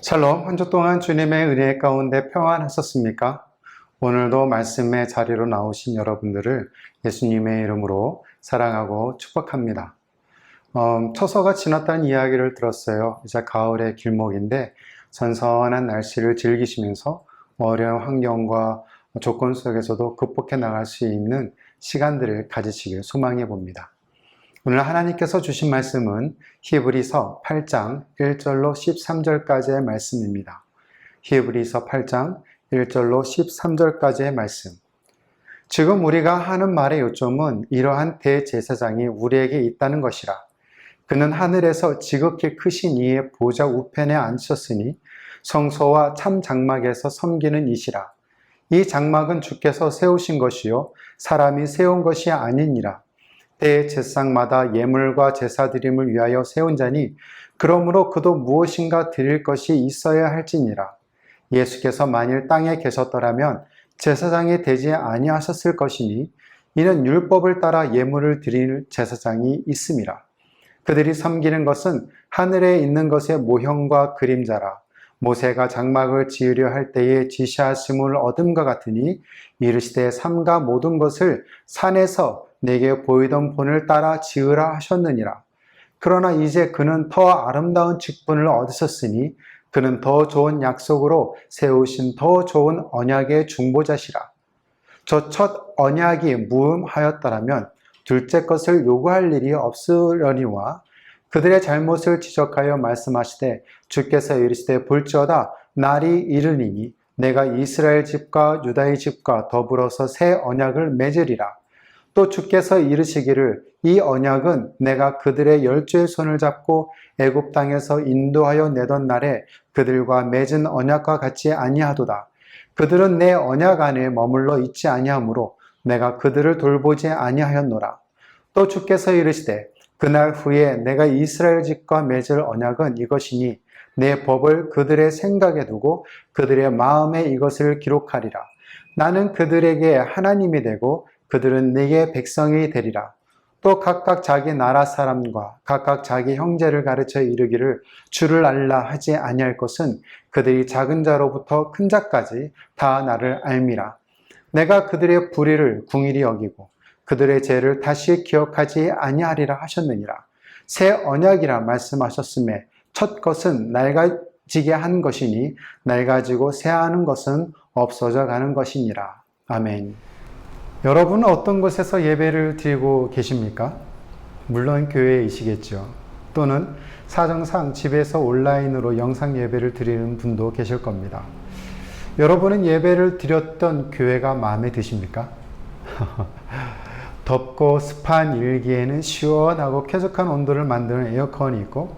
샬롬, 한 주 동안 주님의 은혜 가운데 평안하셨습니까? 오늘도 말씀의 자리로 나오신 여러분들을 예수님의 이름으로 사랑하고 축복합니다. 처서가 지났다는 이야기를 들었어요. 이제 가을의 길목인데 선선한 날씨를 즐기시면서 어려운 환경과 조건 속에서도 극복해 나갈 수 있는 시간들을 가지시길 소망해 봅니다. 오늘 하나님께서 주신 말씀은 히브리서 8장 1절로 13절까지의 말씀입니다. 히브리서 8장 1절로 13절까지의 말씀. 지금 우리가 하는 말의 요점은 이러한 대제사장이 우리에게 있다는 것이라. 그는 하늘에서 지극히 크신 이의 보좌 우편에 앉으셨으니 성소와 참 장막에서 섬기는 이시라. 이 장막은 주께서 세우신 것이요 사람이 세운 것이 아니니라. 대제사장마다 예물과 제사 드림을 위하여 세운 자니 그러므로 그도 무엇인가 드릴 것이 있어야 할지니라. 예수께서 만일 땅에 계셨더라면 제사장이 되지 아니하셨을 것이니 이는 율법을 따라 예물을 드릴 제사장이 있음이라. 그들이 섬기는 것은 하늘에 있는 것의 모형과 그림자라. 모세가 장막을 지으려 할 때에 지시하심을 얻음과 같으니 이르시되 삼가 모든 것을 산에서 내게 보이던 본을 따라 지으라 하셨느니라. 그러나 이제 그는 더 아름다운 직분을 얻으셨으니 그는 더 좋은 약속으로 세우신 더 좋은 언약의 중보자시라. 저 첫 언약이 무음하였더라면 둘째 것을 요구할 일이 없으려니와 그들의 잘못을 지적하여 말씀하시되 주께서 이르시되 볼지어다 날이 이르리니 내가 이스라엘 집과 유다의 집과 더불어서 새 언약을 맺으리라. 또 주께서 이르시기를 이 언약은 내가 그들의 열조의 손을 잡고 애굽 땅에서 인도하여 내던 날에 그들과 맺은 언약과 같이 아니하도다. 그들은 내 언약 안에 머물러 있지 아니하므로 내가 그들을 돌보지 아니하였노라. 또 주께서 이르시되 그날 후에 내가 이스라엘 집과 맺을 언약은 이것이니 내 법을 그들의 생각에 두고 그들의 마음에 이것을 기록하리라. 나는 그들에게 하나님이 되고 그들은 내게 백성이 되리라. 또 각각 자기 나라 사람과 각각 자기 형제를 가르쳐 이르기를 주를 알라 하지 아니할 것은 그들이 작은 자로부터 큰 자까지 다 나를 알미라. 내가 그들의 불의를 궁일이 여기고 그들의 죄를 다시 기억하지 아니하리라 하셨느니라. 새 언약이라 말씀하셨음에 첫 것은 낡아지게 한 것이니 낡아지고 새하는 것은 없어져 가는 것이니라. 아멘. 여러분은 어떤 곳에서 예배를 드리고 계십니까? 물론 교회이시겠죠. 또는 사정상 집에서 온라인으로 영상 예배를 드리는 분도 계실 겁니다. 여러분은 예배를 드렸던 교회가 마음에 드십니까? 덥고 습한 일기에는 시원하고 쾌적한 온도를 만드는 에어컨이 있고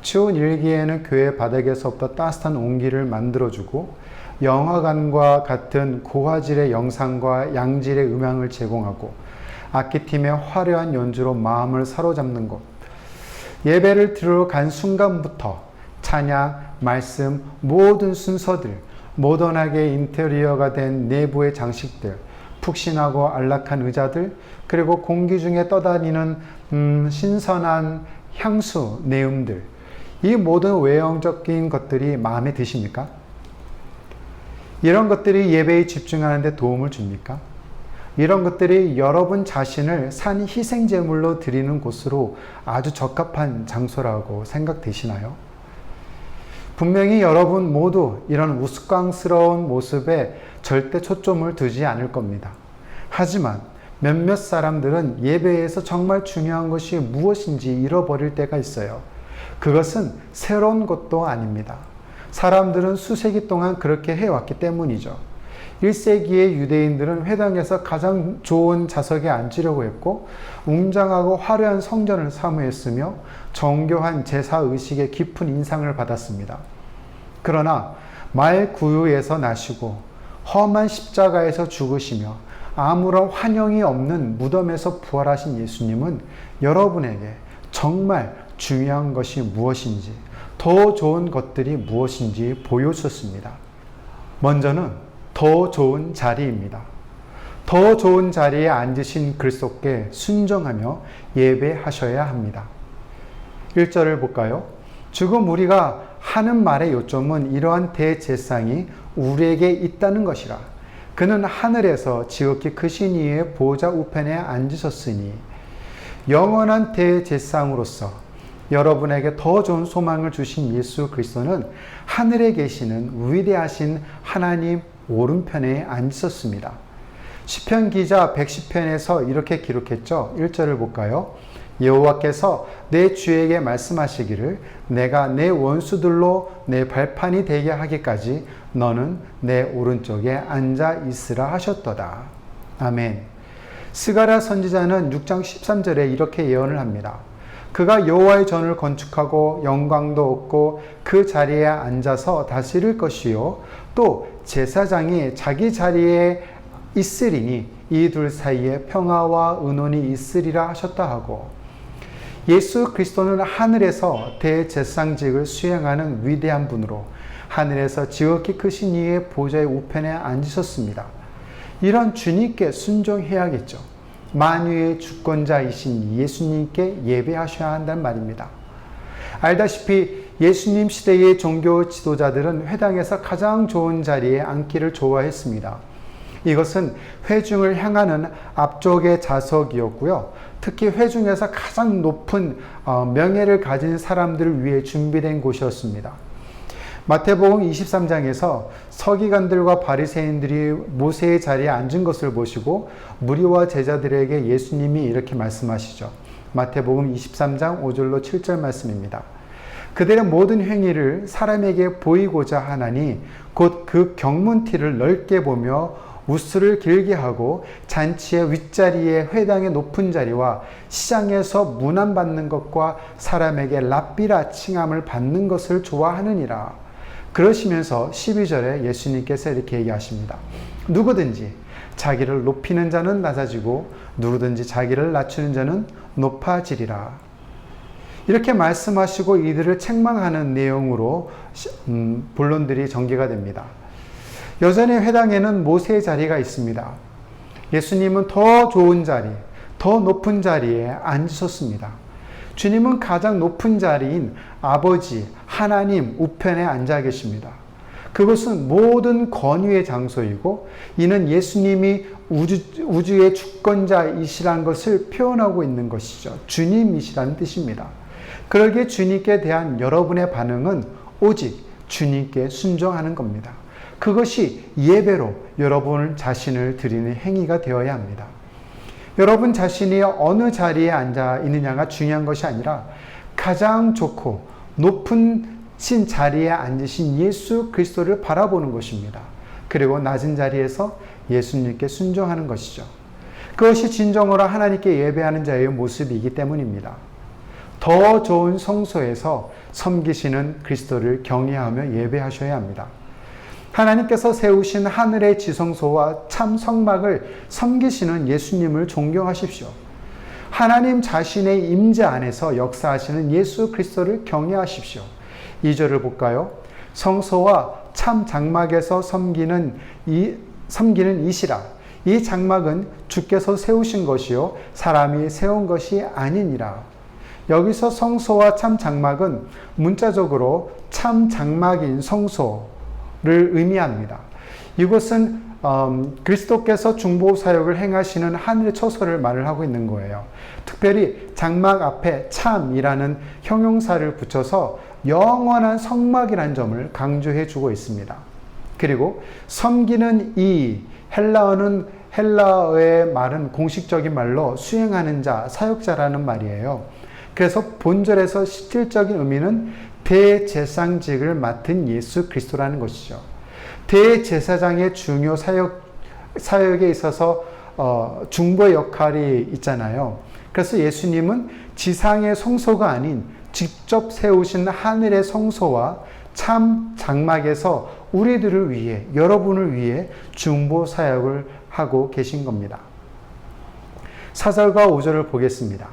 추운 일기에는 교회 바닥에서부터 따뜻한 온기를 만들어주고 영화관과 같은 고화질의 영상과 양질의 음향을 제공하고 악기팀의 화려한 연주로 마음을 사로잡는 곳. 예배를 들으러 간 순간부터 찬양, 말씀, 모든 순서들, 모던하게 인테리어가 된 내부의 장식들, 푹신하고 안락한 의자들, 그리고 공기 중에 떠다니는 신선한 향수, 내음들, 이 모든 외형적인 것들이 마음에 드십니까? 이런 것들이 예배에 집중하는 데 도움을 줍니까? 이런 것들이 여러분 자신을 산 희생제물로 드리는 곳으로 아주 적합한 장소라고 생각되시나요? 분명히 여러분 모두 이런 우스꽝스러운 모습에 절대 초점을 두지 않을 겁니다. 하지만 몇몇 사람들은 예배에서 정말 중요한 것이 무엇인지 잃어버릴 때가 있어요. 그것은 새로운 것도 아닙니다. 사람들은 수세기 동안 그렇게 해왔기 때문이죠. 1세기의 유대인들은 회당에서 가장 좋은 좌석에 앉으려고 했고 웅장하고 화려한 성전을 사모했으며 정교한 제사의식에 깊은 인상을 받았습니다. 그러나 말구유에서 나시고 험한 십자가에서 죽으시며 아무런 환영이 없는 무덤에서 부활하신 예수님은 여러분에게 정말 중요한 것이 무엇인지 더 좋은 것들이 무엇인지 보여주셨습니다. 먼저는 더 좋은 자리입니다. 더 좋은 자리에 앉으신 그리스도께 순종하며 예배하셔야 합니다. 1절을 볼까요? 지금 우리가 하는 말의 요점은 이러한 대제사장이 우리에게 있다는 것이라. 그는 하늘에서 지극히 크신 이의 보좌 우편에 앉으셨으니 영원한 대제사장으로서 여러분에게 더 좋은 소망을 주신 예수 그리스도는 하늘에 계시는 위대하신 하나님 오른편에 앉으셨습니다. 시편 기자 110편에서 이렇게 기록했죠. 1절을 볼까요? 여호와께서 내 주에게 말씀하시기를 내가 내 원수들로 내 발판이 되게 하기까지 너는 내 오른쪽에 앉아 있으라 하셨도다. 아멘. 스가랴 선지자는 6장 13절에 이렇게 예언을 합니다. 그가 여호와의 전을 건축하고 영광도 얻고 그 자리에 앉아서 다스릴 것이요 또 제사장이 자기 자리에 있으리니 이 둘 사이에 평화와 의논이 있으리라 하셨다 하고, 예수 그리스도는 하늘에서 대제사장직을 수행하는 위대한 분으로 하늘에서 지극히 크신 이의 보좌의 우편에 앉으셨습니다. 이런 주님께 순종해야겠죠. 만유의 주권자이신 예수님께 예배하셔야 한단 말입니다. 알다시피 예수님 시대의 종교 지도자들은 회당에서 가장 좋은 자리에 앉기를 좋아했습니다. 이것은 회중을 향하는 앞쪽의 좌석이었고요. 특히 회중에서 가장 높은 명예를 가진 사람들을 위해 준비된 곳이었습니다. 마태복음 23장에서 서기관들과 바리새인들이 모세의 자리에 앉은 것을 보시고 무리와 제자들에게 예수님이 이렇게 말씀하시죠. 마태복음 23장 5절로 7절 말씀입니다. 그들의 모든 행위를 사람에게 보이고자 하나니 곧 그 경문티를 넓게 보며 우스를 길게 하고 잔치의 윗자리에 회당의 높은 자리와 시장에서 문안받는 것과 사람에게 랍비라 칭함을 받는 것을 좋아하느니라. 그러시면서 12절에 예수님께서 이렇게 얘기하십니다. 누구든지 자기를 높이는 자는 낮아지고 누구든지 자기를 낮추는 자는 높아지리라. 이렇게 말씀하시고 이들을 책망하는 내용으로 본론들이 전개가 됩니다. 여전히 회당에는 모세의 자리가 있습니다. 예수님은 더 좋은 자리, 더 높은 자리에 앉으셨습니다. 주님은 가장 높은 자리인 아버지 하나님 우편에 앉아 계십니다. 그것은 모든 권위의 장소이고 이는 예수님이 우주의 주권자이시라는 것을 표현하고 있는 것이죠. 주님이시라는 뜻입니다. 그러기에 주님께 대한 여러분의 반응은 오직 주님께 순종하는 겁니다. 그것이 예배로 여러분 자신을 드리는 행위가 되어야 합니다. 여러분 자신이 어느 자리에 앉아 있느냐가 중요한 것이 아니라 가장 좋고 높은 자리에 앉으신 예수 그리스도를 바라보는 것입니다. 그리고 낮은 자리에서 예수님께 순종하는 것이죠. 그것이 진정으로 하나님께 예배하는 자의 모습이기 때문입니다. 더 좋은 성소에서 섬기시는 그리스도를 경외하며 예배하셔야 합니다. 하나님께서 세우신 하늘의 지성소와 참 성막을 섬기시는 예수님을 존경하십시오. 하나님 자신의 임재 안에서 역사하시는 예수 그리스도를 경외하십시오. 2절을 볼까요? 성소와 참 장막에서 섬기는 이시라. 이 장막은 주께서 세우신 것이요 사람이 세운 것이 아니니라. 여기서 성소와 참 장막은 문자적으로 참 장막인 성소 를 의미합니다. 이것은 그리스도께서 중보 사역을 행하시는 하늘의 처소를 말을 하고 있는 거예요. 특별히 장막 앞에 참이라는 형용사를 붙여서 영원한 성막이라는 점을 강조해 주고 있습니다. 그리고 섬기는 이 헬라어의 말은 공식적인 말로 수행하는 자, 사역자라는 말이에요. 그래서 본절에서 실질적인 의미는 대제사장직을 맡은 예수 그리스도라는 것이죠. 대제사장의 중요 사역에 있어서 중보의 역할이 있잖아요. 그래서 예수님은 지상의 성소가 아닌 직접 세우신 하늘의 성소와 참 장막에서 우리들을 위해, 여러분을 위해 중보 사역을 하고 계신 겁니다. 4절과 5절을 보겠습니다.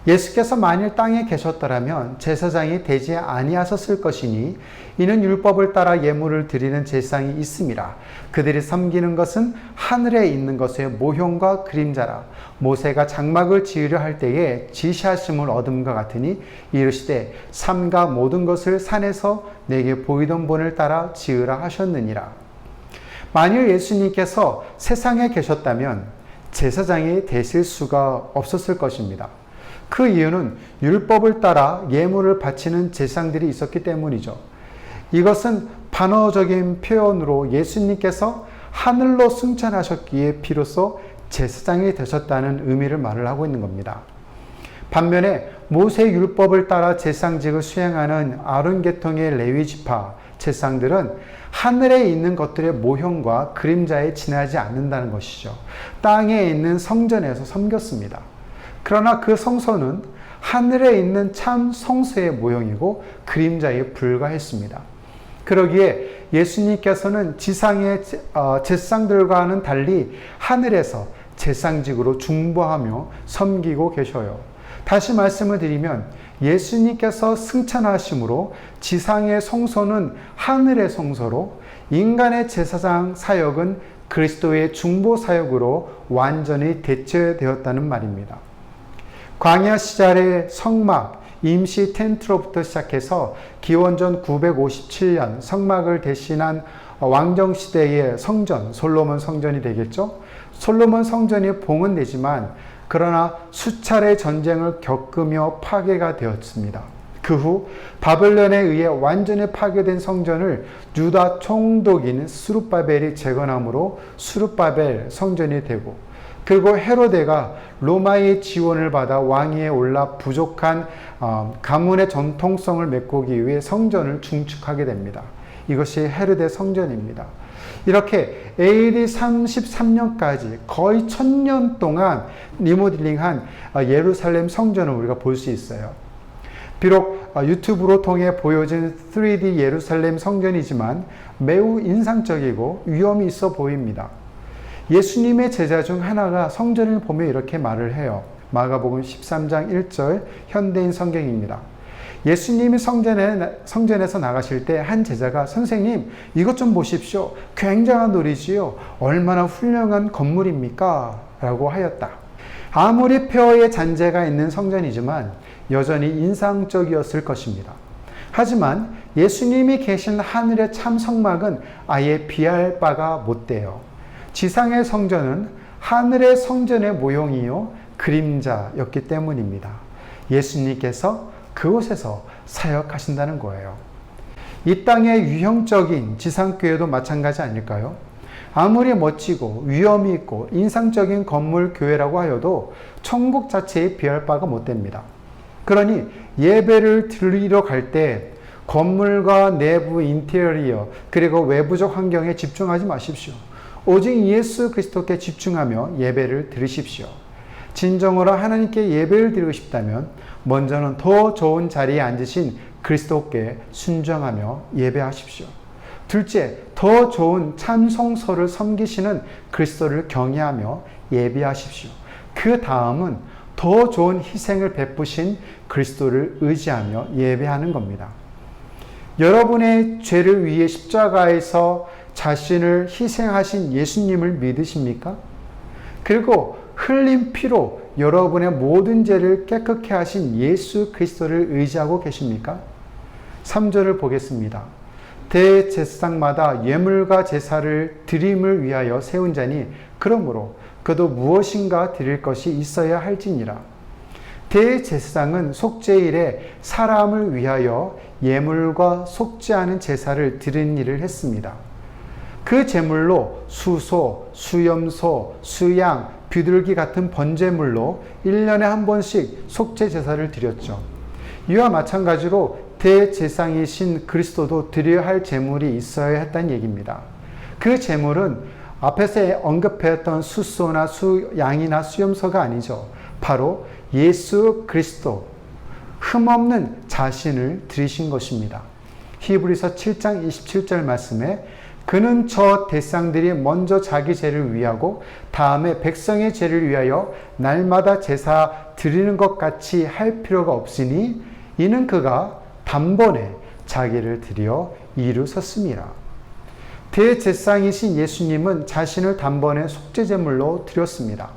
예수께서 만일 땅에 계셨더라면 제사장이 되지 아니하셨을 것이니 이는 율법을 따라 예물을 드리는 제사장이 있음이라. 그들이 섬기는 것은 하늘에 있는 것의 모형과 그림자라. 모세가 장막을 지으려 할 때에 지시하심을 얻음과 같으니 이르시되 삼가 모든 것을 산에서 내게 보이던 본을 따라 지으라 하셨느니라. 만일 예수님께서 세상에 계셨다면 제사장이 되실 수가 없었을 것입니다. 그 이유는 율법을 따라 예물을 바치는 제사장들이 있었기 때문이죠. 이것은 반어적인 표현으로 예수님께서 하늘로 승천하셨기에 비로소 제사장이 되셨다는 의미를 말을 하고 있는 겁니다. 반면에 모세 율법을 따라 제사장직을 수행하는 아론 계통의 레위 지파 제사장들은 하늘에 있는 것들의 모형과 그림자에 지나지 않는다는 것이죠. 땅에 있는 성전에서 섬겼습니다. 그러나 그 성소는 하늘에 있는 참 성소의 모형이고 그림자에 불과했습니다. 그러기에 예수님께서는 지상의 제사장들과는 달리 하늘에서 제사장직으로 중보하며 섬기고 계셔요. 다시 말씀을 드리면 예수님께서 승천하심으로 지상의 성소는 하늘의 성소로 인간의 제사장 사역은 그리스도의 중보 사역으로 완전히 대체되었다는 말입니다. 광야 시절의 성막, 임시 텐트로부터 시작해서 기원전 957년 성막을 대신한 왕정시대의 성전, 솔로몬 성전이 되겠죠. 솔로몬 성전이 봉헌되지만 그러나 수차례 전쟁을 겪으며 파괴가 되었습니다. 그 후 바벨론에 의해 완전히 파괴된 성전을 유다 총독인 수룹바벨이 재건함으로 수룹바벨 성전이 되고, 그리고 헤로데가 로마의 지원을 받아 왕위에 올라 부족한 가문의 전통성을 메꾸기 위해 성전을 중축하게 됩니다. 이것이 헤로데 성전입니다. 이렇게 AD 33년까지 거의 1000년 동안 리모델링한 예루살렘 성전을 우리가 볼 수 있어요. 비록 유튜브로 통해 보여진 3D 예루살렘 성전이지만 매우 인상적이고 위험이 있어 보입니다. 예수님의 제자 중 하나가 성전을 보며 이렇게 말을 해요. 마가복음 13장 1절 현대인 성경입니다. 예수님이 성전에서 나가실 때 한 제자가 선생님 이것 좀 보십시오. 굉장한 놀이지요. 얼마나 훌륭한 건물입니까? 라고 하였다. 아무리 폐허의 잔재가 있는 성전이지만 여전히 인상적이었을 것입니다. 하지만 예수님이 계신 하늘의 참 성막은 아예 비할 바가 못 돼요. 지상의 성전은 하늘의 성전의 모형이요 그림자였기 때문입니다. 예수님께서 그곳에서 사역하신다는 거예요. 이 땅의 유형적인 지상교회도 마찬가지 아닐까요? 아무리 멋지고 위엄이 있고 인상적인 건물 교회라고 하여도 천국 자체에 비할 바가 못 됩니다. 그러니 예배를 드리러 갈 때 건물과 내부 인테리어 그리고 외부적 환경에 집중하지 마십시오. 오직 예수 그리스도께 집중하며 예배를 드리십시오. 진정으로 하나님께 예배를 드리고 싶다면 먼저는 더 좋은 자리에 앉으신 그리스도께 순종하며 예배하십시오. 둘째, 더 좋은 참 성소를 섬기시는 그리스도를 경외하며 예배하십시오. 그 다음은 더 좋은 희생을 베푸신 그리스도를 의지하며 예배하는 겁니다. 여러분의 죄를 위해 십자가에서 자신을 희생하신 예수님을 믿으십니까? 그리고 흘린 피로 여러분의 모든 죄를 깨끗게 하신 예수 그리스도를 의지하고 계십니까? 3절을 보겠습니다. 대제사장마다 예물과 제사를 드림을 위하여 세운 자니 그러므로 그도 무엇인가 드릴 것이 있어야 할지니라. 대제사장은 속죄일에 사람을 위하여 예물과 속죄하는 제사를 드리는 일을 했습니다. 그 제물로 수소, 수염소, 수양, 비둘기 같은 번제물로 1년에 한 번씩 속죄 제사를 드렸죠. 이와 마찬가지로 대제사장이신 그리스도도 드려야 할 제물이 있어야 했다는 얘기입니다. 그 제물은 앞에서 언급했던 수소나 양이나 수염소가 아니죠. 바로 예수 그리스도 흠없는 자신을 드리신 것입니다. 히브리서 7장 27절 말씀에 그는 저 대상들이 먼저 자기 죄를 위하고 다음에 백성의 죄를 위하여 날마다 제사 드리는 것 같이 할 필요가 없으니 이는 그가 단번에 자기를 드려 이루었습니다. 대제사장이신 예수님은 자신을 단번에 속죄제물로 드렸습니다.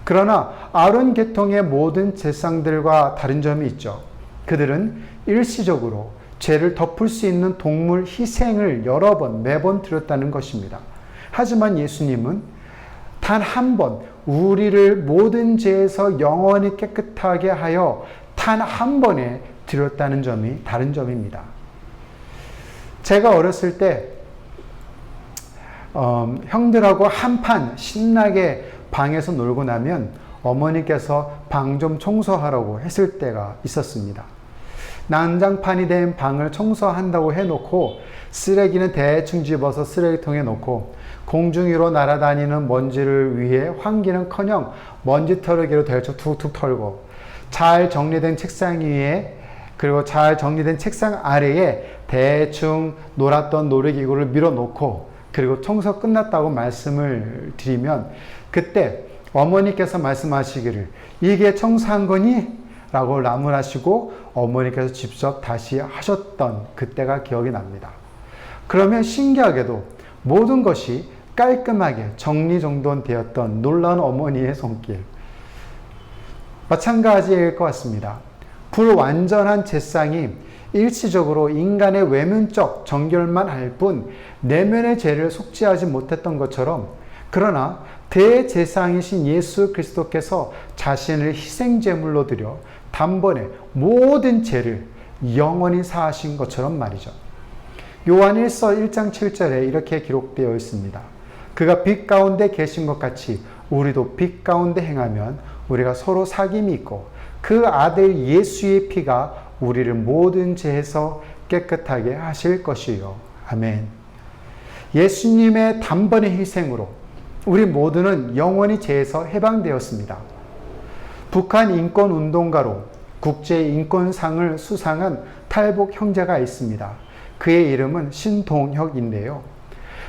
그러나 아론 계통의 모든 제사장들과 다른 점이 있죠. 그들은 일시적으로 죄를 덮을 수 있는 동물 희생을 여러 번, 매번 드렸다는 것입니다. 하지만 예수님은 단 한 번 우리를 모든 죄에서 영원히 깨끗하게 하여 단 한 번에 드렸다는 점이 다른 점입니다. 제가 어렸을 때 형들하고 한판 신나게 방에서 놀고 나면 어머니께서 방 좀 청소하라고 했을 때가 있었습니다. 난장판이 된 방을 청소한다고 해놓고 쓰레기는 대충 집어서 쓰레기통에 놓고 공중 위로 날아다니는 먼지를 위해 환기는커녕 먼지 털기로 대충 툭툭 털고 잘 정리된 책상 위에 그리고 잘 정리된 책상 아래에 대충 놀았던 놀이기구를 밀어놓고 그리고 청소 끝났다고 말씀을 드리면 그때 어머니께서 말씀하시기를 이게 청소한 거니? 라고 나무라시고 어머니께서 직접 다시 하셨던 그때가 기억이 납니다. 그러면 신기하게도 모든 것이 깔끔하게 정리정돈되었던 놀라운 어머니의 손길. 마찬가지일 것 같습니다. 불완전한 제사장이 일시적으로 인간의 외면적 정결만 할 뿐 내면의 죄를 속죄하지 못했던 것처럼 그러나 대제사장이신 예수 그리스도께서 자신을 희생제물로 드려 단번에 모든 죄를 영원히 사하신 것처럼 말이죠. 요한 1서 1장 7절에 이렇게 기록되어 있습니다. 그가 빛 가운데 계신 것 같이 우리도 빛 가운데 행하면 우리가 서로 사귐이 있고 그 아들 예수의 피가 우리를 모든 죄에서 깨끗하게 하실 것이요. 아멘. 예수님의 단번의 희생으로 우리 모두는 영원히 죄에서 해방되었습니다. 북한 인권운동가로 국제인권상을 수상한 탈북 형제가 있습니다. 그의 이름은 신동혁인데요.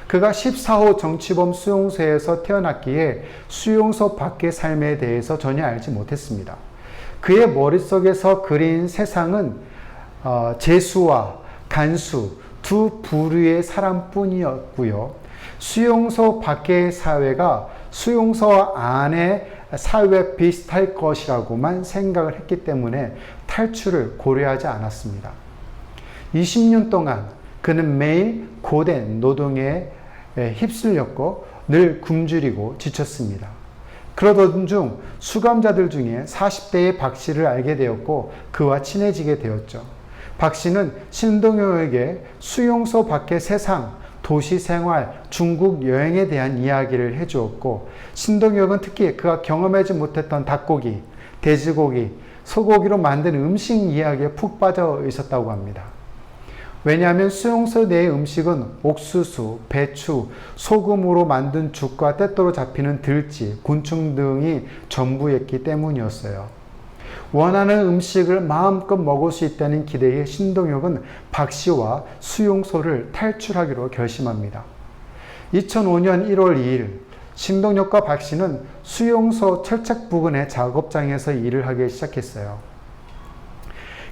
그가 14호 정치범 수용소에서 태어났기에 수용소 밖의 삶에 대해서 전혀 알지 못했습니다. 그의 머릿속에서 그린 세상은 재수와 간수 두 부류의 사람뿐이었고요. 수용소 밖의 사회가 수용소 안의 사회와 비슷할 것이라고만 생각을 했기 때문에 탈출을 고려하지 않았습니다. 20년 동안 그는 매일 고된 노동에 휩쓸렸고 늘 굶주리고 지쳤습니다. 그러던 중 수감자들 중에 40대의 박 씨를 알게 되었고 그와 친해지게 되었죠. 박 씨는 신동혁에게 수용소 밖의 세상, 도시 생활, 중국 여행에 대한 이야기를 해주었고 신동혁은 특히 그가 경험하지 못했던 닭고기, 돼지고기, 소고기로 만든 음식 이야기에 푹 빠져 있었다고 합니다. 왜냐하면 수용소 내의 음식은 옥수수, 배추, 소금으로 만든 죽과 때때로 잡히는 들쥐, 곤충 등이 전부였기 때문이었어요. 원하는 음식을 마음껏 먹을 수 있다는 기대에 신동혁은 박 씨와 수용소를 탈출하기로 결심합니다. 2005년 1월 2일 신동혁과 박 씨는 수용소 철책 부근의 작업장에서 일을 하기 시작했어요.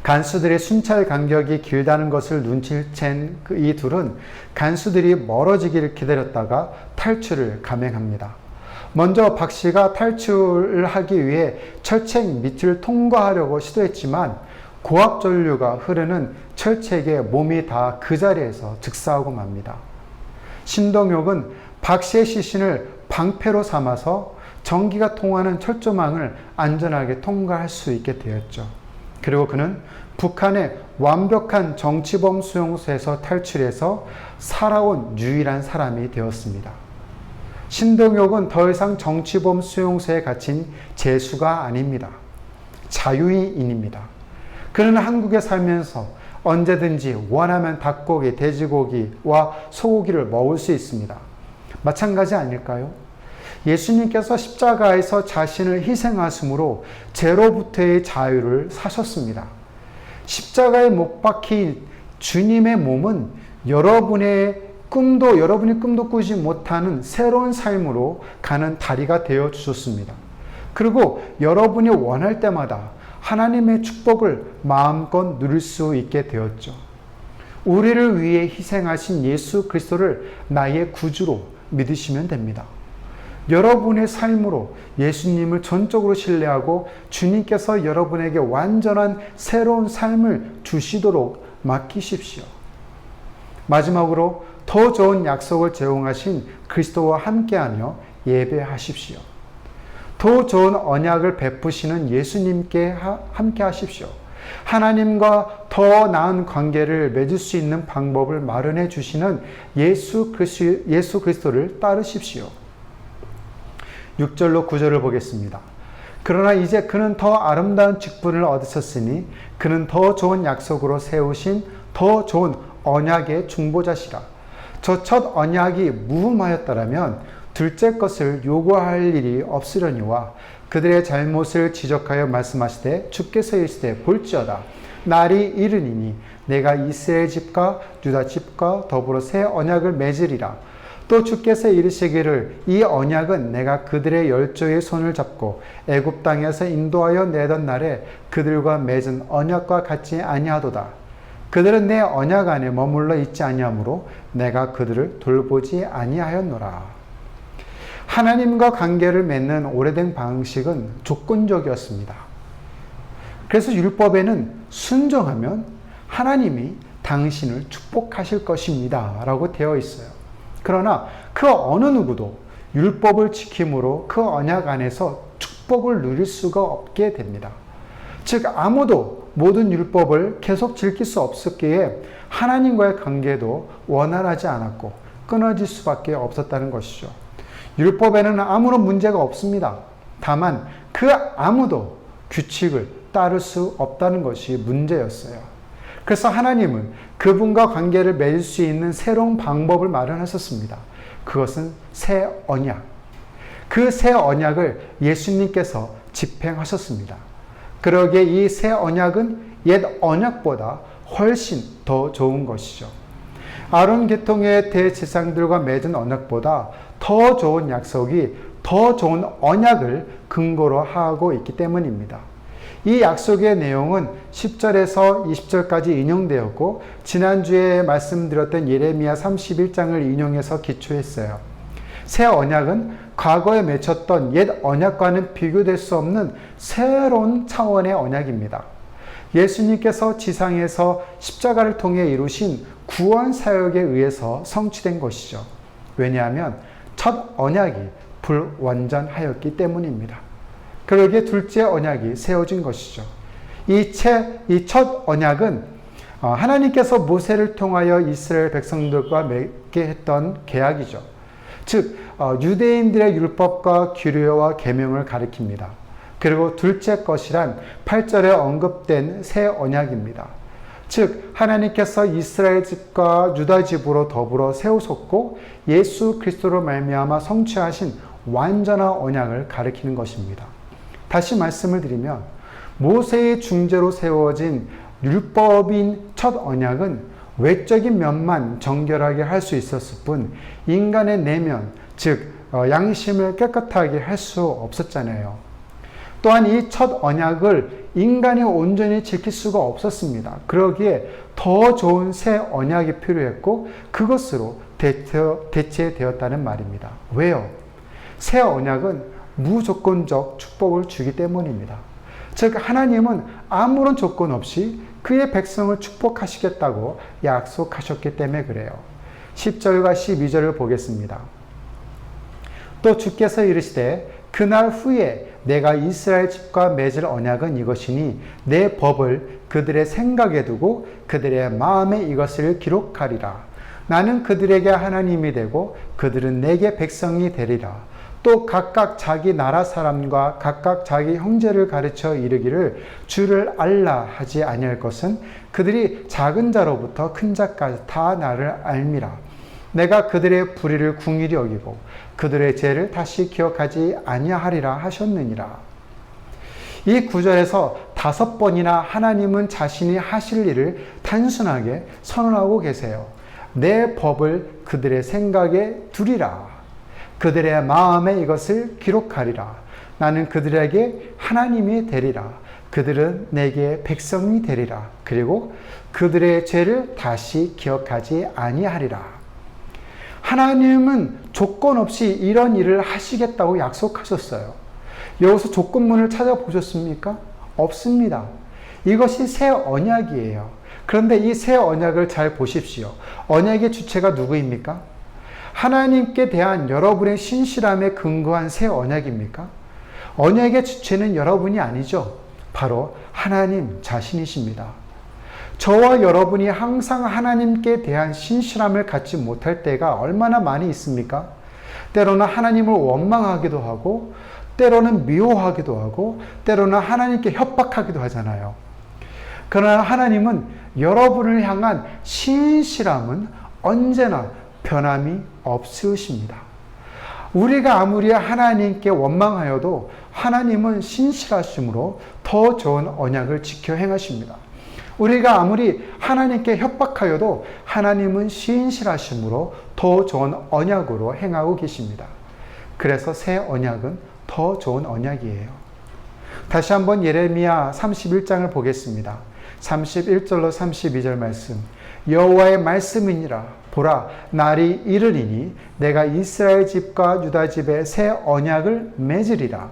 간수들의 순찰 간격이 길다는 것을 눈치챈 이 둘은 간수들이 멀어지기를 기다렸다가 탈출을 감행합니다. 먼저 박 씨가 탈출을 하기 위해 철책 밑을 통과하려고 시도했지만 고압전류가 흐르는 철책에 몸이 다 그 자리에서 즉사하고 맙니다. 신동혁은 박 씨의 시신을 방패로 삼아서 전기가 통하는 철조망을 안전하게 통과할 수 있게 되었죠. 그리고 그는 북한의 완벽한 정치범 수용소에서 탈출해서 살아온 유일한 사람이 되었습니다. 신동혁은 더 이상 정치범 수용소에 갇힌 죄수가 아닙니다. 자유인입니다. 그는 한국에 살면서 언제든지 원하면 닭고기, 돼지고기와 소고기를 먹을 수 있습니다. 마찬가지 아닐까요? 예수님께서 십자가에서 자신을 희생하심으로 죄로부터의 자유를 사셨습니다. 십자가에 못 박힌 주님의 몸은 여러분의 여러분이 꿈도 꾸지 못하는 새로운 삶으로 가는 다리가 되어 주셨습니다. 그리고 여러분이 원할 때마다 하나님의 축복을 마음껏 누릴 수 있게 되었죠. 우리를 위해 희생하신 예수 그리스도를 나의 구주로 믿으시면 됩니다. 여러분의 삶으로 예수님을 전적으로 신뢰하고 주님께서 여러분에게 완전한 새로운 삶을 주시도록 맡기십시오. 마지막으로 더 좋은 약속을 제공하신 그리스도와 함께하며 예배하십시오. 더 좋은 언약을 베푸시는 예수님께 함께 하십시오. 하나님과 더 나은 관계를 맺을 수 있는 방법을 마련해 주시는 예수 그리스도를 따르십시오. 6절로 9절을 보겠습니다. 그러나 이제 그는 더 아름다운 직분을 얻으셨으니 그는 더 좋은 약속으로 세우신 더 좋은 언약의 중보자시라. 저 첫 언약이 무흠하였더라면 둘째 것을 요구할 일이 없으려니와 그들의 잘못을 지적하여 말씀하시되 주께서 이르시되 볼지어다 날이 이르니니 내가 이스라엘 집과 유다 집과 더불어 새 언약을 맺으리라. 또 주께서 이르시기를 이 언약은 내가 그들의 열조의 손을 잡고 애굽 땅에서 인도하여 내던 날에 그들과 맺은 언약과 같지 아니하도다. 그들은 내 언약 안에 머물러 있지 아니하므로 내가 그들을 돌보지 아니하였노라. 하나님과 관계를 맺는 오래된 방식은 조건적이었습니다. 그래서 율법에는 순종하면 하나님이 당신을 축복하실 것입니다 라고 되어 있어요. 그러나 그 어느 누구도 율법을 지킴으로 그 언약 안에서 축복을 누릴 수가 없게 됩니다. 즉 아무도 모든 율법을 계속 지킬 수 없었기에 하나님과의 관계도 원활하지 않았고 끊어질 수밖에 없었다는 것이죠. 율법에는 아무런 문제가 없습니다. 다만 그 아무도 규칙을 따를 수 없다는 것이 문제였어요. 그래서 하나님은 그분과 관계를 맺을 수 있는 새로운 방법을 마련하셨습니다. 그것은 새 언약. 그 새 언약을 예수님께서 집행하셨습니다. 그러기에 이 새 언약은 옛 언약보다 훨씬 더 좋은 것이죠. 아론 계통의 대제사장들과 맺은 언약보다 더 좋은 약속이 더 좋은 언약을 근거로 하고 있기 때문입니다. 이 약속의 내용은 10절에서 20절까지 인용되었고 지난주에 말씀드렸던 예레미야 31장을 인용해서 기초했어요. 새 언약은 과거에 맺혔던 옛 언약과는 비교될 수 없는 새로운 차원의 언약입니다. 예수님께서 지상에서 십자가를 통해 이루신 구원 사역에 의해서 성취된 것이죠. 왜냐하면 첫 언약이 불완전하였기 때문입니다. 그러기에 둘째 언약이 세워진 것이죠. 이 첫 언약은 하나님께서 모세를 통하여 이스라엘 백성들과 맺게 했던 계약이죠. 즉 유대인들의 율법과 규례와 계명을 가리킵니다. 그리고 둘째 것이란 8절에 언급된 새 언약입니다. 즉 하나님께서 이스라엘 집과 유다 집으로 더불어 세우셨고 예수 그리스도로 말미암아 성취하신 완전한 언약을 가리키는 것입니다. 다시 말씀을 드리면 모세의 중재로 세워진 율법인 첫 언약은 외적인 면만 정결하게 할 수 있었을 뿐 인간의 내면, 즉 양심을 깨끗하게 할 수 없었잖아요. 또한 이 첫 언약을 인간이 온전히 지킬 수가 없었습니다. 그러기에 더 좋은 새 언약이 필요했고 그것으로 대체되었다는 말입니다. 왜요? 새 언약은 무조건적 축복을 주기 때문입니다. 즉 하나님은 아무런 조건 없이 그의 백성을 축복하시겠다고 약속하셨기 때문에 그래요. 10절과 12절을 보겠습니다. 또 주께서 이르시되 그날 후에 내가 이스라엘 집과 맺을 언약은 이것이니 내 법을 그들의 생각에 두고 그들의 마음에 이것을 기록하리라. 나는 그들에게 하나님이 되고 그들은 내게 백성이 되리라. 또 각각 자기 나라 사람과 각각 자기 형제를 가르쳐 이르기를 주를 알라 하지 아니할 것은 그들이 작은 자로부터 큰 자까지 다 나를 알미라. 내가 그들의 불의를 궁일이 여기고 그들의 죄를 다시 기억하지 아니하리라 하셨느니라. 이 구절에서 5번이나 하나님은 자신이 하실 일을 단순하게 선언하고 계세요. 내 법을 그들의 생각에 두리라. 그들의 마음에 이것을 기록하리라. 나는 그들에게 하나님이 되리라. 그들은 내게 백성이 되리라. 그리고 그들의 죄를 다시 기억하지 아니하리라. 하나님은 조건 없이 이런 일을 하시겠다고 약속하셨어요. 여기서 조건문을 찾아보셨습니까? 없습니다. 이것이 새 언약이에요. 그런데 이 새 언약을 잘 보십시오. 언약의 주체가 누구입니까? 하나님께 대한 여러분의 신실함에 근거한 새 언약입니까? 언약의 주체는 여러분이 아니죠. 바로 하나님 자신이십니다. 저와 여러분이 항상 하나님께 대한 신실함을 갖지 못할 때가 얼마나 많이 있습니까? 때로는 하나님을 원망하기도 하고, 때로는 미워하기도 하고, 때로는 하나님께 협박하기도 하잖아요. 그러나 하나님은 여러분을 향한 신실함은 언제나 변함이 없으십니다. 우리가 아무리 하나님께 원망하여도 하나님은 신실하심으로 더 좋은 언약을 지켜 행하십니다. 우리가 아무리 하나님께 협박하여도 하나님은 신실하심으로 더 좋은 언약으로 행하고 계십니다. 그래서 새 언약은 더 좋은 언약이에요. 다시 한번 예레미야 31장을 보겠습니다. 31절로 32절 말씀. 여호와의 말씀이니라. 보라, 날이 이르리니 내가 이스라엘 집과 유다 집에 새 언약을 맺으리라.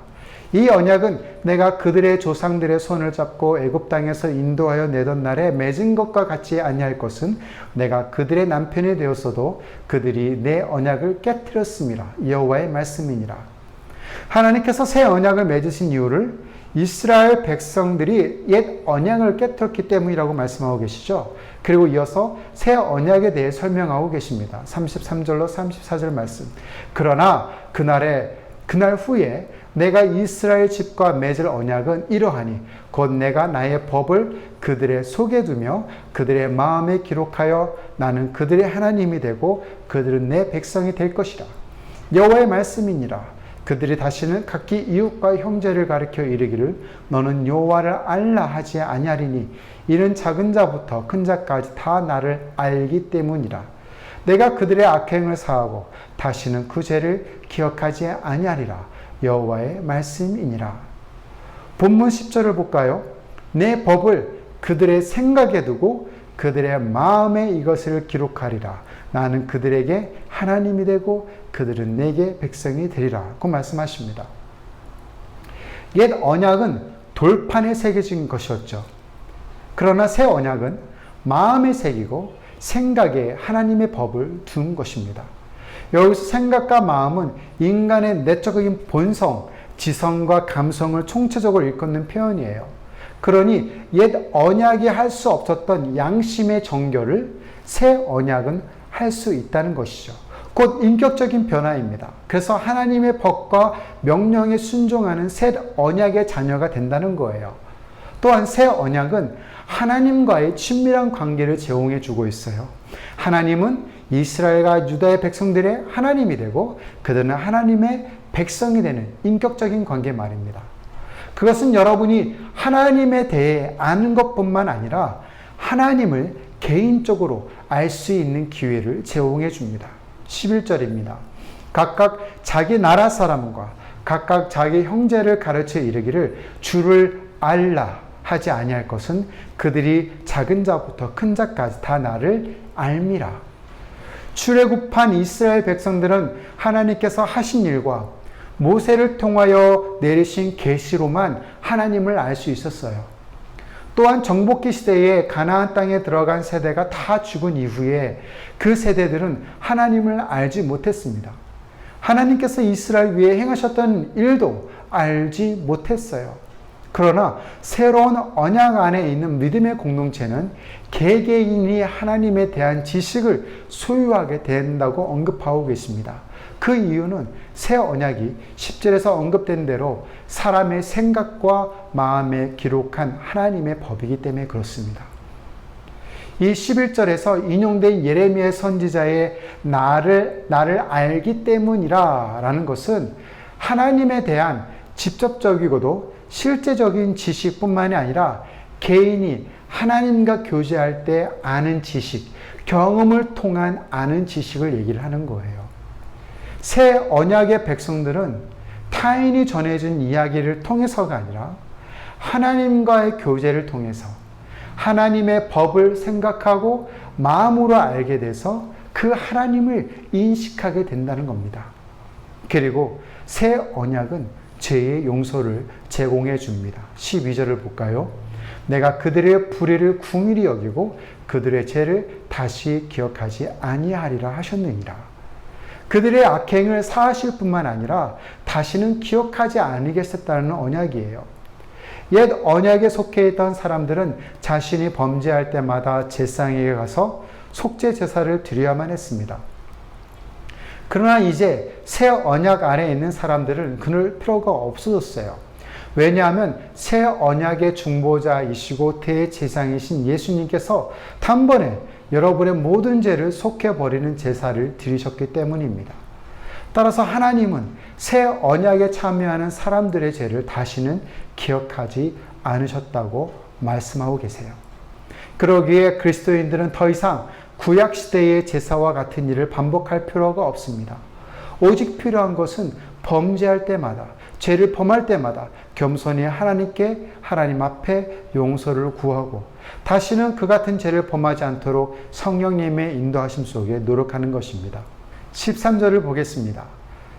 이 언약은 내가 그들의 조상들의 손을 잡고 애굽 땅에서 인도하여 내던 날에 맺은 것과 같이 아니할 것은 내가 그들의 남편이 되었어도 그들이 내 언약을 깨뜨렸음이라. 여호와의 말씀이니라. 하나님께서 새 언약을 맺으신 이유를 이스라엘 백성들이 옛 언약을 깨뜨렸기 때문이라고 말씀하고 계시죠. 그리고 이어서 새 언약에 대해 설명하고 계십니다. 33절로 34절 말씀. 그러나 그날 후에 내가 이스라엘 집과 맺을 언약은 이러하니 곧 내가 나의 법을 그들의 속에 두며 그들의 마음에 기록하여 나는 그들의 하나님이 되고 그들은 내 백성이 될 것이라. 여호와의 말씀이니라. 그들이 다시는 각기 이웃과 형제를 가리켜 이르기를 너는 여호와를 알라 하지 아니하리니 이는 작은 자부터 큰 자까지 다 나를 알기 때문이라. 내가 그들의 악행을 사하고 다시는 그 죄를 기억하지 아니하리라. 여호와의 말씀이니라. 본문 10절을 볼까요? 내 법을 그들의 생각에 두고 그들의 마음에 이것을 기록하리라. 나는 그들에게 하나님이 되고 그들은 내게 백성이 되리라. 고 말씀하십니다. 옛 언약은 돌판에 새겨진 것이었죠. 그러나 새 언약은 마음에 새기고 생각에 하나님의 법을 둔 것입니다. 여기서 생각과 마음은 인간의 내적인 본성, 지성과 감성을 총체적으로 일컫는 표현이에요. 그러니 옛 언약이 할 수 없었던 양심의 정결을 새 언약은 할 수 있다는 것이죠. 곧 인격적인 변화입니다. 그래서 하나님의 법과 명령에 순종하는 새 언약의 자녀가 된다는 거예요. 또한 새 언약은 하나님과의 친밀한 관계를 제공해 주고 있어요. 하나님은 이스라엘과 유다의 백성들의 하나님이 되고 그들은 하나님의 백성이 되는 인격적인 관계 말입니다. 그것은 여러분이 하나님에 대해 아는 것뿐만 아니라 하나님을 개인적으로 알 수 있는 기회를 제공해 줍니다. 11절입니다. 각각 자기 나라 사람과 각각 자기 형제를 가르쳐 이르기를 주를 알라 하지 아니할 것은 그들이 작은 자부터 큰 자까지 다 나를 알미라. 출애굽한 이스라엘 백성들은 하나님께서 하신 일과 모세를 통하여 내리신 계시로만 하나님을 알 수 있었어요. 또한 정복기 시대에 가나안 땅에 들어간 세대가 다 죽은 이후에 그 세대들은 하나님을 알지 못했습니다. 하나님께서 이스라엘 위에 행하셨던 일도 알지 못했어요. 그러나 새로운 언약 안에 있는 믿음의 공동체는 개개인이 하나님에 대한 지식을 소유하게 된다고 언급하고 계십니다. 그 이유는 새 언약이 10절에서 언급된 대로 사람의 생각과 마음에 기록한 하나님의 법이기 때문에 그렇습니다. 이 11절에서 인용된 예레미야 선지자의 나를 알기 때문이라 라는 것은 하나님에 대한 직접적이고도 실제적인 지식뿐만이 아니라 개인이 하나님과 교제할 때 아는 지식, 경험을 통한 아는 지식을 얘기를 하는 거예요. 새 언약의 백성들은 타인이 전해준 이야기를 통해서가 아니라 하나님과의 교제를 통해서 하나님의 법을 생각하고 마음으로 알게 돼서 그 하나님을 인식하게 된다는 겁니다. 그리고 새 언약은 죄의 용서를 제공해 줍니다. 12절을 볼까요? 내가 그들의 불의를 궁일이 여기고 그들의 죄를 다시 기억하지 아니하리라 하셨느니라. 그들의 악행을 사하실 뿐만 아니라 다시는 기억하지 않으겠다는 언약이에요. 옛 언약에 속해 있던 사람들은 자신이 범죄할 때마다 제사장에게 가서 속죄 제사를 드려야만 했습니다. 그러나 이제 새 언약 안에 있는 사람들은 그럴 필요가 없어졌어요. 왜냐하면 새 언약의 중보자이시고 대제사장이신 예수님께서 단번에 여러분의 모든 죄를 속해버리는 제사를 드리셨기 때문입니다. 따라서 하나님은 새 언약에 참여하는 사람들의 죄를 다시는 기억하지 않으셨다고 말씀하고 계세요. 그러기에 그리스도인들은 더 이상 구약시대의 제사와 같은 일을 반복할 필요가 없습니다. 오직 필요한 것은 범죄할 때마다, 죄를 범할 때마다 겸손히 하나님 앞에 용서를 구하고 다시는 그 같은 죄를 범하지 않도록 성령님의 인도하심 속에 노력하는 것입니다. 13절을 보겠습니다.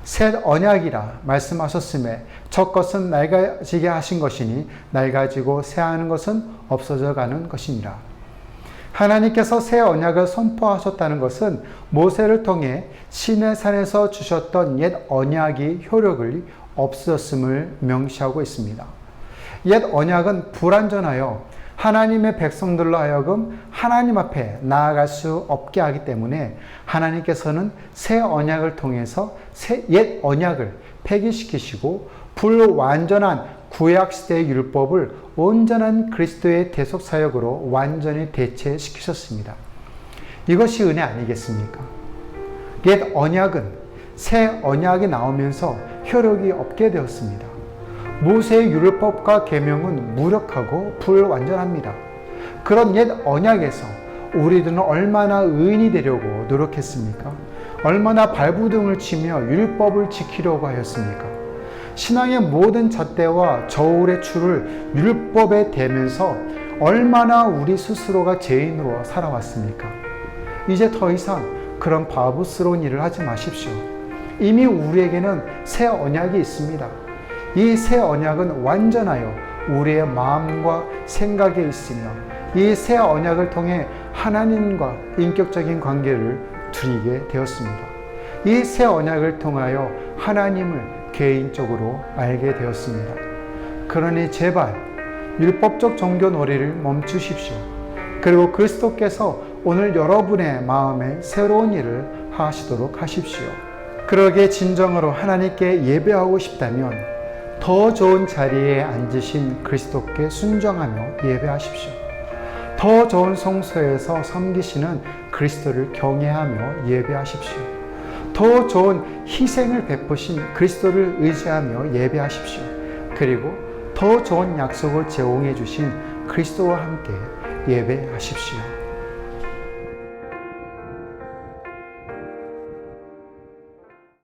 새 언약이라 말씀하셨음에 첫 것은 낡아지게 하신 것이니 낡아지고 새하는 것은 없어져 가는 것이니라. 하나님께서 새 언약을 선포하셨다는 것은 모세를 통해 시내산에서 주셨던 옛 언약이 효력을 없어졌음을 명시하고 있습니다. 옛 언약은 불완전하여 하나님의 백성들로 하여금 하나님 앞에 나아갈 수 없게 하기 때문에 하나님께서는 새 언약을 통해서 옛 언약을 폐기시키시고 불완전한 구약시대의 율법을 온전한 그리스도의 대속사역으로 완전히 대체시키셨습니다. 이것이 은혜 아니겠습니까? 옛 언약은 새 언약이 나오면서 효력이 없게 되었습니다. 모세의 율법과 계명은 무력하고 불완전합니다. 그런 옛 언약에서 우리들은 얼마나 의인이 되려고 노력했습니까? 얼마나 발부둥을 치며 율법을 지키려고 하였습니까? 신앙의 모든 잣대와 저울의 줄을 율법에 대면서 얼마나 우리 스스로가 죄인으로 살아왔습니까? 이제 더 이상 그런 바보스러운 일을 하지 마십시오. 이미 우리에게는 새 언약이 있습니다. 이 새 언약은 완전하여 우리의 마음과 생각에 있으며 이 새 언약을 통해 하나님과 인격적인 관계를 누리게 되었습니다. 이 새 언약을 통하여 하나님을 개인적으로 알게 되었습니다. 그러니 제발 율법적 종교 놀이를 멈추십시오. 그리고 그리스도께서 오늘 여러분의 마음에 새로운 일을 하시도록 하십시오. 그러기에 진정으로 하나님께 예배하고 싶다면 더 좋은 자리에 앉으신 그리스도께 순종하며 예배하십시오. 더 좋은 성소에서 섬기시는 그리스도를 경외하며 예배하십시오. 더 좋은 희생을 베푸신 그리스도를 의지하며 예배하십시오. 그리고 더 좋은 약속을 제공해 주신 그리스도와 함께 예배하십시오.